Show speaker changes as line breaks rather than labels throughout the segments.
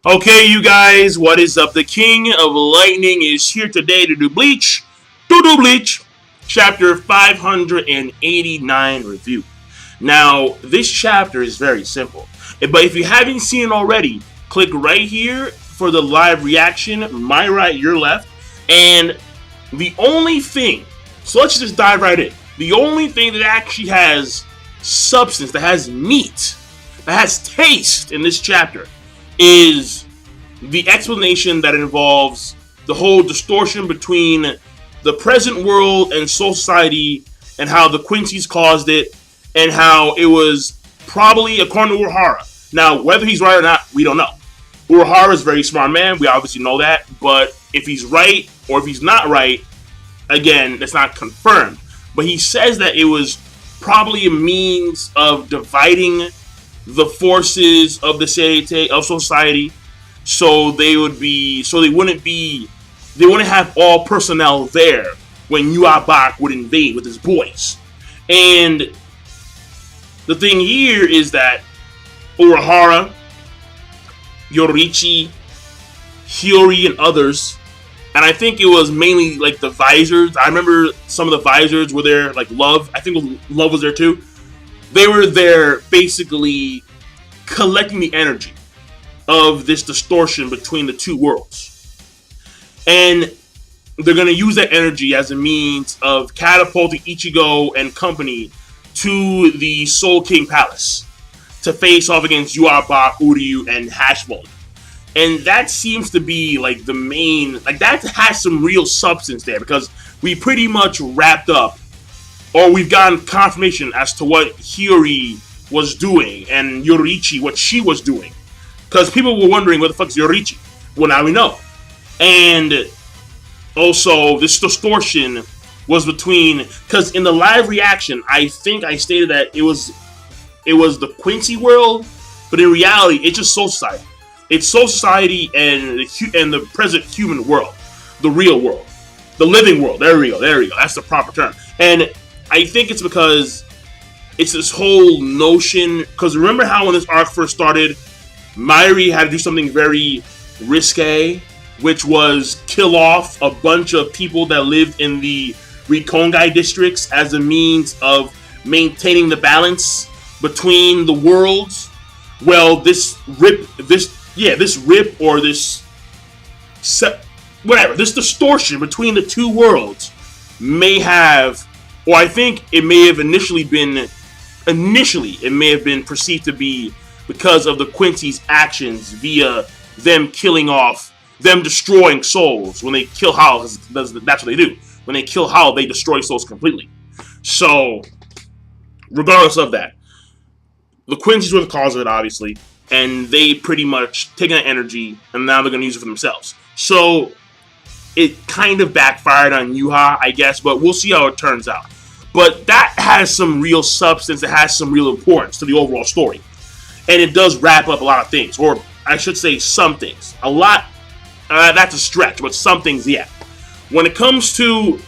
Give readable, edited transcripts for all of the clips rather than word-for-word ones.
Okay, you guys, what is up? The King of Lightning is here today to do Bleach, chapter 589 review. Now, this chapter is very simple, but if you haven't seen it already, click right here for the live reaction, Myra at your left, and the only thing, so let's just dive right in, the only thing that actually has substance, that has meat, that has taste in this chapter is the explanation that involves the whole distortion between the present world and soul society, and how the Quincy's caused it, and how it was probably according to Urahara. Now, whether he's right or not, we don't know. Urahara is a very smart man, we obviously know that, but if he's right or if he's not right, again, that's not confirmed. But he says that it was probably a means of dividing the forces of the Seite, of society, so they wouldn't have all personnel there when Yuabak would invade with his boys. And the thing here is that Urahara, Yoruichi, Hiyori, and others, and I think it was mainly like the visors. I remember some of the visors were there, like Love. I think Love was there too. They were there basically collecting the energy of this distortion between the two worlds. And they're going to use that energy as a means of catapulting Ichigo and company to the Soul King Palace to face off against Yuabak, Uryu, and Hashbone. And that seems to be like the main, like that has some real substance there, because we pretty much wrapped up, or we've gotten confirmation as to what Hiyori was doing and Yoruichi what she was doing. Because people were wondering what the fuck is Yoruichi. Well, now we know. And also, this distortion was between, because in the live reaction, I think I stated that it was the Quincy world, but in reality, it's just Soul Society. It's Soul Society and the present human world, the real world, the living world. There we go. That's the proper term. And I think it's because it's this whole notion, because remember how when this arc first started, Myra had to do something very risque, which was kill off a bunch of people that lived in the Rikongai districts as a means of maintaining the balance between the worlds. Well, this distortion between the two worlds may have, or I think it may have initially been perceived to be because of the Quincy's actions via them destroying souls. When they kill Hao, that's what they do. When they kill Hao, they destroy souls completely. So, regardless of that, the Quincy's were the cause of it, obviously, and they pretty much taken that energy, and now they're going to use it for themselves. So, it kind of backfired on Yuha, I guess, but we'll see how it turns out. But that has some real substance, it has some real importance to the overall story. And it does wrap up a lot of things, or I should say some things. A lot, that's a stretch, but some things, yeah. When it comes to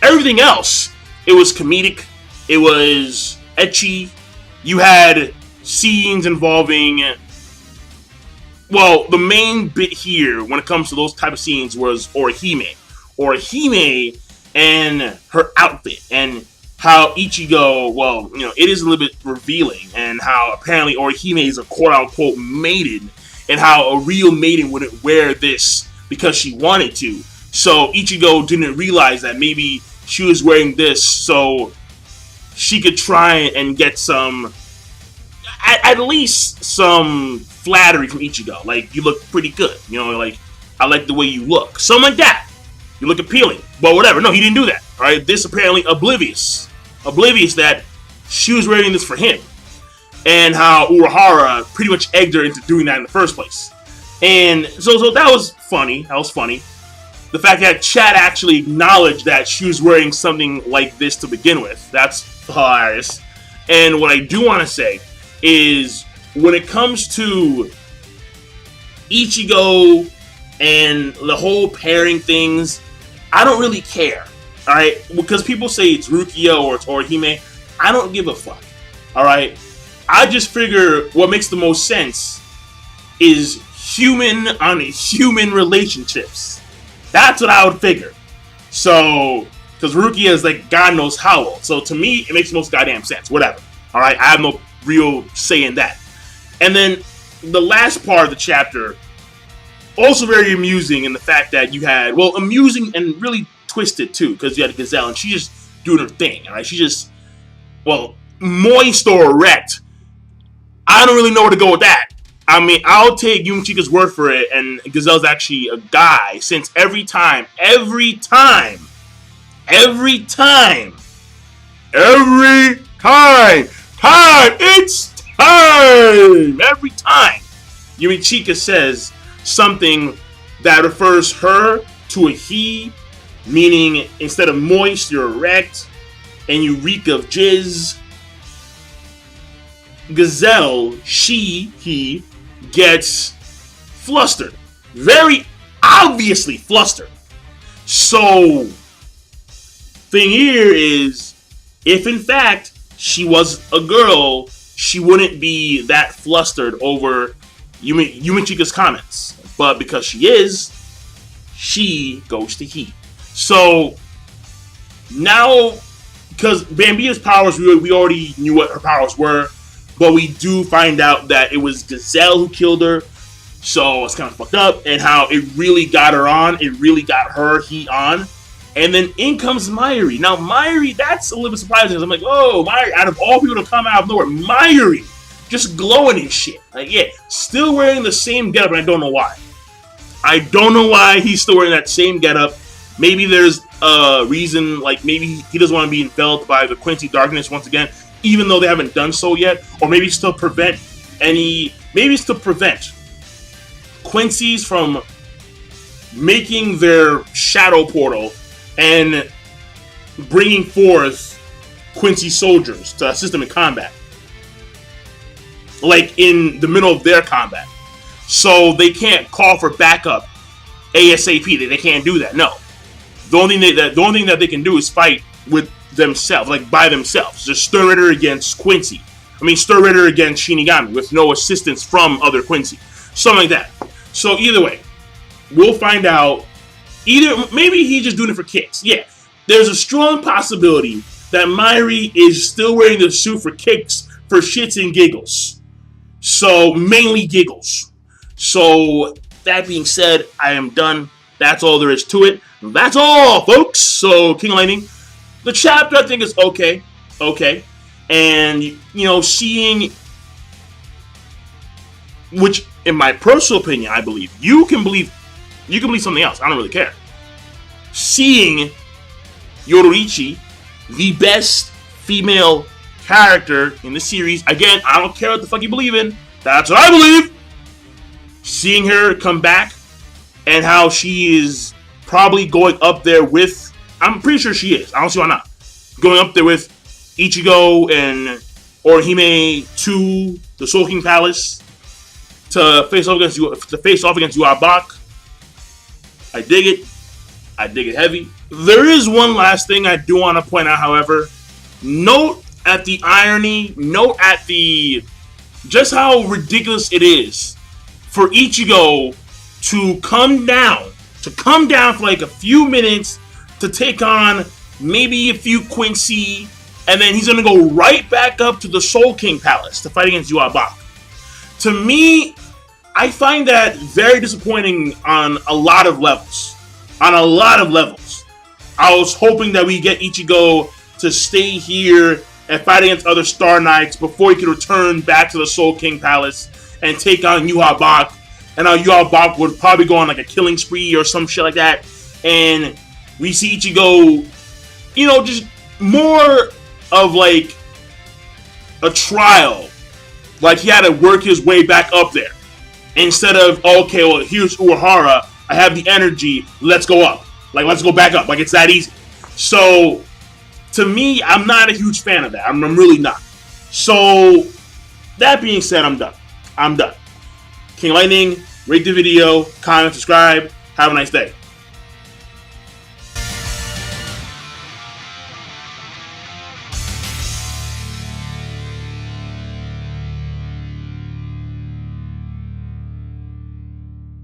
everything else, it was comedic, it was ecchi. You had scenes involving, well, the main bit here when it comes to those type of scenes was Orihime and her outfit, and how Ichigo, well, it is a little bit revealing, and how apparently Orihime is a quote-unquote maiden, and how a real maiden wouldn't wear this because she wanted to. So Ichigo didn't realize that maybe she was wearing this so she could try and get some, at least some flattery from Ichigo. Like, you look pretty good, like, I like the way you look. Something like that. You look appealing. But whatever. No, he didn't do that. Alright, this apparently oblivious that she was wearing this for him. And how Urahara pretty much egged her into doing that in the first place. And so that was funny. The fact that Chad actually acknowledged that she was wearing something like this to begin with. That's hilarious. And what I do want to say is, when it comes to Ichigo and the whole pairing things, I don't really care. Alright? Because people say it's Rukia or it's Orihime. I don't give a fuck. Alright? I just figure what makes the most sense is human on human relationships. That's what I would figure. So, because Rukia is like God knows how old. So to me, it makes the most goddamn sense. Whatever. Alright, I have no real say in that. And then the last part of the chapter, also very amusing in the fact that you had, well, amusing and really twisted too, because you had Gazelle and she's just doing her thing. Alright, she just, well, moist or erect. I don't really know where to go with that. I mean, I'll take Yumichika's word for it, and Gazelle's actually a guy, since every time, it's time! Every time Yumichika says something that refers her to a he, meaning instead of moist, you're erect, and you reek of jizz, Gazelle, he gets flustered. Very obviously flustered. So, thing here is, if in fact she was a girl, she wouldn't be that flustered over Yumichika's comments. But because she is, she goes to he. So, now, because Bambia's powers, we already knew what her powers were. But we do find out that it was Gazelle who killed her. So it's kind of fucked up. And how it really got her on. It really got her heat on. And then in comes Myri. Now Myri, that's a little bit surprising. I'm like, oh, Myri, out of all people to come out of nowhere, Myri, just glowing and shit. Like, yeah, still wearing the same getup, and I don't know why. I don't know why he's still wearing that same getup. Maybe there's a reason, like maybe he doesn't want to be enveloped by the Quincy darkness once again. Even though they haven't done so yet, or maybe it's to prevent Quincy's from making their shadow portal and bringing forth Quincy soldiers to assist them in combat, like in the middle of their combat, so they can't call for backup ASAP. They can't do that. No, the only thing that they can do is fight with themselves, like by themselves. Just Stir Ritter against Quincy. Stir Ritter against Shinigami with no assistance from other Quincy. Something like that. So either way, we'll find out. Maybe he's just doing it for kicks. Yeah, there's a strong possibility that Myri is still wearing the suit for kicks, for shits and giggles. So mainly giggles. So that being said, I am done. That's all there is to it. That's all, folks. So King of Lightning. The chapter, I think, is okay, and seeing, which, in my personal opinion, I believe you can believe something else. I don't really care. Seeing Yoruichi, the best female character in the series, again, I don't care what the fuck you believe in. That's what I believe. Seeing her come back, and how she is probably going up there with. I'm pretty sure she is. I don't see why not. Going up there with Ichigo and Orihime to the Soul King Palace to face off against Yuabak. I dig it. I dig it heavy. There is one last thing I do want to point out, however. Note at the irony. Note at the just how ridiculous it is for Ichigo to come down for like a few minutes to take on maybe a few Quincy, and then he's going to go right back up to the Soul King Palace to fight against Yuabak. To me, I find that very disappointing on a lot of levels. I was hoping that we get Ichigo to stay here and fight against other Star Knights before he could return back to the Soul King Palace and take on Yuabak. And now Yuabak would probably go on like a killing spree or some shit like that. And we see Ichigo, just more of like a trial. Like he had to work his way back up there. Instead of, okay, well, here's Urahara. I have the energy. Let's go up. Like, let's go back up. Like, it's that easy. So, to me, I'm not a huge fan of that. I'm really not. So, that being said, I'm done. King Lightning, rate the video, comment, subscribe. Have a nice day.